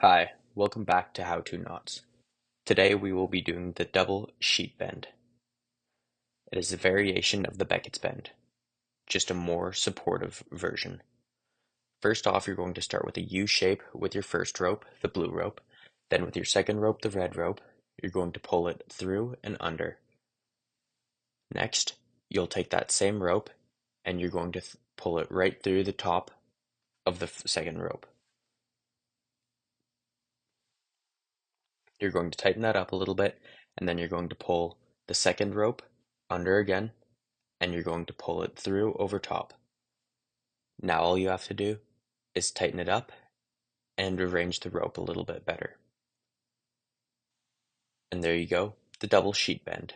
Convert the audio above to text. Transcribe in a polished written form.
Hi, welcome back to How To Knots. Today we will be doing the double sheet bend. It is a variation of the Beckett's bend, just a more supportive version. First off, you're going to start with a U shape with your first rope, the blue rope. Then with your second rope, the red rope, you're going to pull it through and under. Next, you'll take that same rope and you're going to pull it right through the top of the second rope. You're going to tighten that up a little bit, and then you're going to pull the second rope under again, and you're going to pull it through over top. Now all you have to do is tighten it up and arrange the rope a little bit better. And there you go, the double sheet bend.